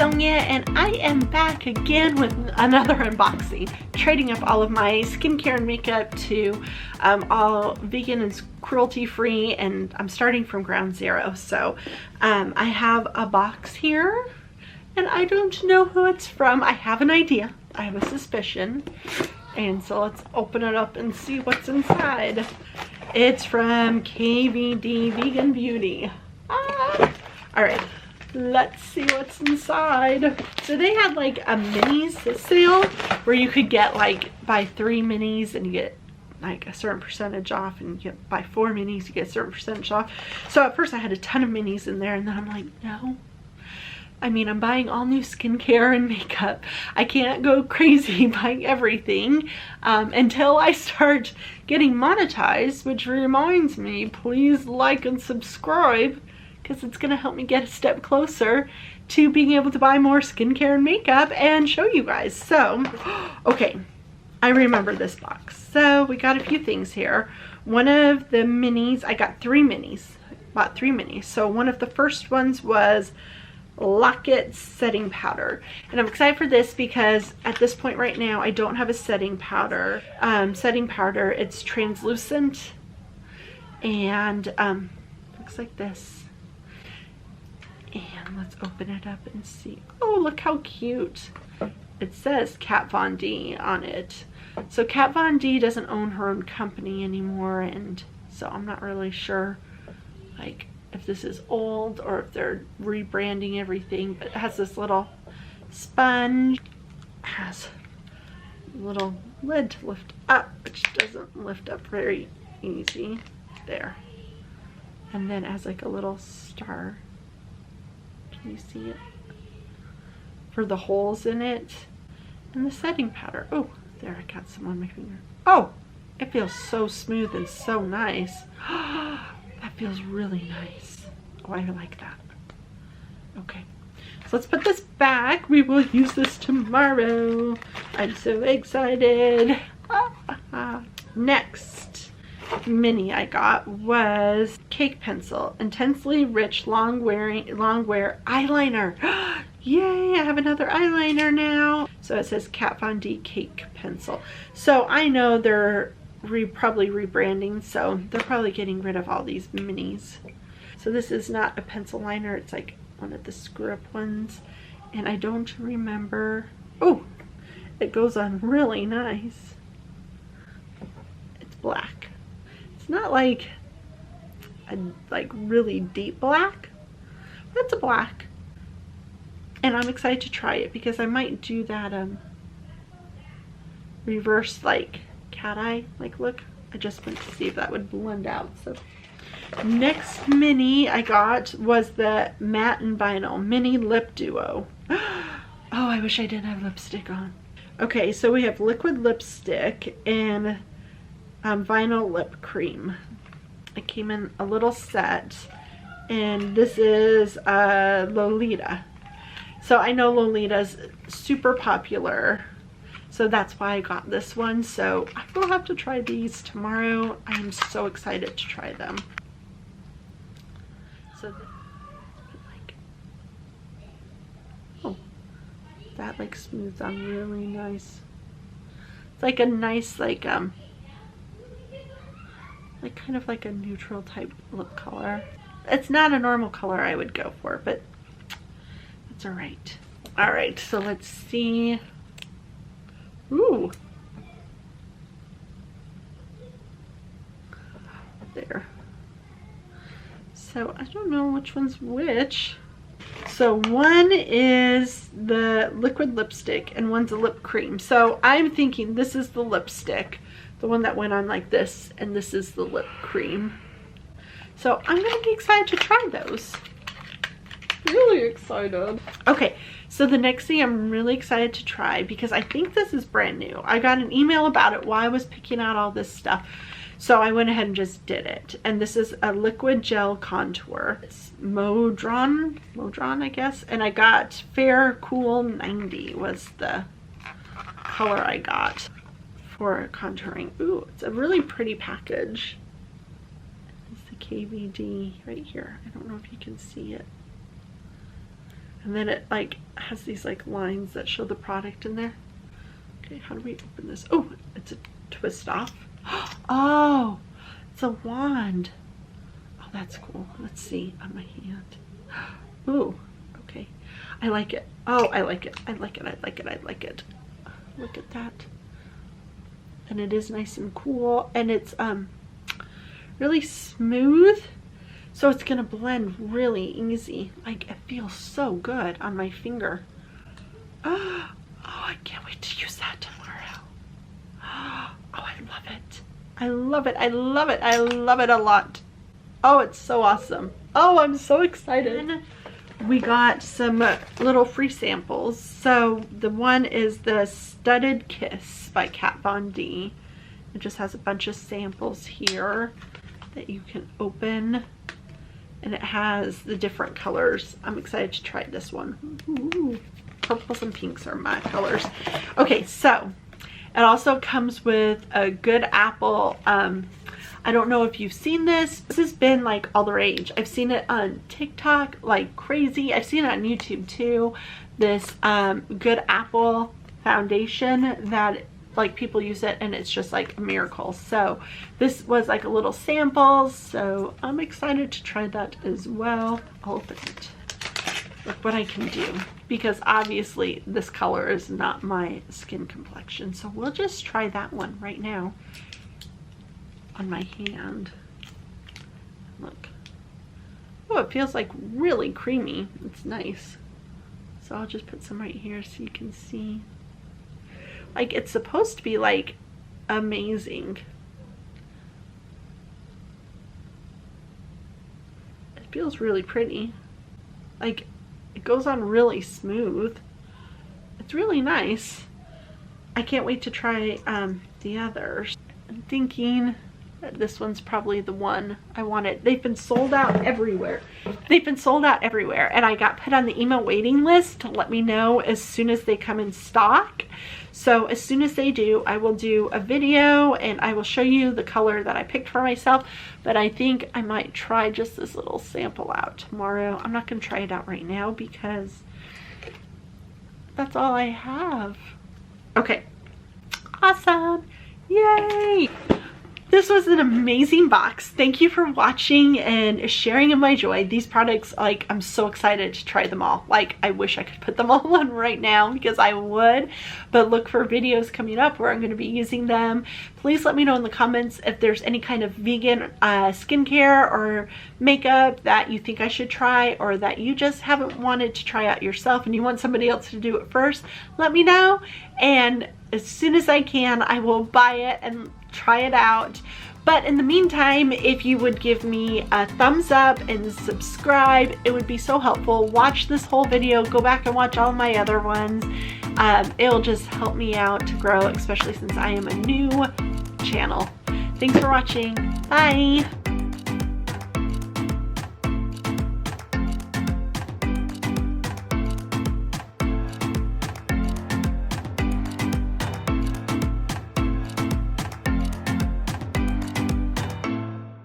Sonja, and I am back again with another unboxing, trading up all of my skincare and makeup to all vegan and cruelty free, and I'm starting from ground zero. So I have a box here and I don't know who it's from. I have an idea, I have a suspicion, and so let's open it up and see what's inside. It's from KVD Vegan Beauty. All right, let's see what's inside. So they had like a minis sale where you could get like buy 3 minis and you get like a certain percentage off, and you get buy 4 minis you get a certain percentage off. So at first I had a ton of minis in there, and then I'm like, no, I mean, I'm buying all new skincare and makeup. I can't go crazy buying everything until I start getting monetized, which reminds me, please like and subscribe, because it's gonna help me get a step closer to being able to buy more skincare and makeup and show you guys. So, okay, I remember this box. So we got a few things here. One of the minis, I got 3 minis, bought 3 minis. So one of the first ones was Lock-It setting powder, and I'm excited for this because at this point right now I don't have a setting powder. It's translucent and looks like this. And let's open it up and see. Oh, look how cute. It says Kat Von D on it. So Kat Von D doesn't own her own company anymore, and so I'm not really sure like if this is old or if they're rebranding everything. But it has this little sponge, has a little lid to lift up, which doesn't lift up very easy. There. And then it has like a little star. Can you see it? For the holes in it. And the setting powder. Oh, there, I got some on my finger. Oh, it feels so smooth and so nice. That feels really nice. Oh, I like that. Okay, so let's put this back. We will use this tomorrow. I'm so excited. Next mini I got was Cake Pencil, Intensely Rich Long Wear Eyeliner. Yay, I have another eyeliner now. So it says Kat Von D Cake Pencil. So I know they're probably rebranding, so they're probably getting rid of all these minis. So this is not a pencil liner, it's like one of the screw up ones, and I don't remember. Oh, it goes on really nice. It's black. It's not like a really deep black, but it's a black, and I'm excited to try it because I might do that reverse like cat eye like look. I just went to see if that would blend out. So next mini I got was the Matte and Vinyl Mini Lip Duo. Oh, I wish I didn't have lipstick on. Okay, so we have liquid lipstick and vinyl lip cream. It came in a little set, and this is Lolita. So I know Lolita's super popular, so that's why I got this one. So I will have to try these tomorrow. I am so excited to try them. So like, oh, that like smooths on really nice. It's like a nice like kind of like a neutral type lip color. It's not a normal color I would go for, but that's all right. All right, so let's see. Ooh. There. So I don't know which one's which. So one is the liquid lipstick and one's a lip cream. So I'm thinking this is the lipstick, the one that went on like this, and this is the lip cream. So I'm gonna be excited to try those. Really excited. Okay, so the next thing I'm really excited to try, because I think this is brand new. I got an email about it while I was picking out all this stuff. So I went ahead and just did it. And this is a liquid gel contour. It's Modron, I guess. And I got Fair Cool 90 was the color I got for contouring. Ooh, it's a really pretty package. It's the KVD right here. I don't know if you can see it. And then it like has these like lines that show the product in there. Okay, how do we open this? Oh, it's a twist off. Oh, it's a wand. Oh, that's cool. Let's see on my hand. Ooh, okay. I like it. Oh, I like it. I like it. I like it. I like it. Look at that. And it is nice and cool, and it's really smooth, so it's gonna blend really easy. Like, it feels so good on my finger. Oh, I can't wait to use that tomorrow. Oh, I love it. I love it. I love it. I love it a lot. Oh, it's so awesome. Oh, I'm so excited. We got some little free samples. So the one is the Studded Kiss by Kat Von D. It just has a bunch of samples here that you can open, and it has the different colors. I'm excited to try this one. Ooh, purples and pinks are my colors. Okay, so it also comes with a Good Apple. I don't know if you've seen this. This has been like all the rage. I've seen it on TikTok like crazy. I've seen it on YouTube too. This Good Apple foundation that like people use it, and it's just like a miracle. So this was like a little sample, so I'm excited to try that as well. I'll open it. Look what I can do, because obviously this color is not my skin complexion, so we'll just try that one right now on my hand. Look. Oh, it feels like really creamy. It's nice. So I'll just put some right here so you can see. Like, it's supposed to be like amazing. It feels really pretty. Like, it goes on really smooth. It's really nice. I can't wait to try the others. I'm thinking that this one's probably the one I wanted. They've been sold out everywhere. They've been sold out everywhere, and I got put on the email waiting list to let me know as soon as they come in stock. So as soon as they do, I will do a video and I will show you the color that I picked for myself. But I think I might try just this little sample out tomorrow. I'm not going to try it out right now because that's all I have. Okay. Awesome. Yay. This was an amazing box. Thank you for watching and sharing in my joy. These products, like, I'm so excited to try them all. Like, I wish I could put them all on right now because I would, but look for videos coming up where I'm going to be using them. Please let me know in the comments if there's any kind of vegan skincare or makeup that you think I should try, or that you just haven't wanted to try out yourself and you want somebody else to do it first. Let me know, and as soon as I can, I will buy it and try it out. But in the meantime, if you would give me a thumbs up and subscribe, it would be so helpful. Watch this whole video, go back and watch all my other ones. It'll just help me out to grow, especially since I am a new channel. Thanks for watching. Bye.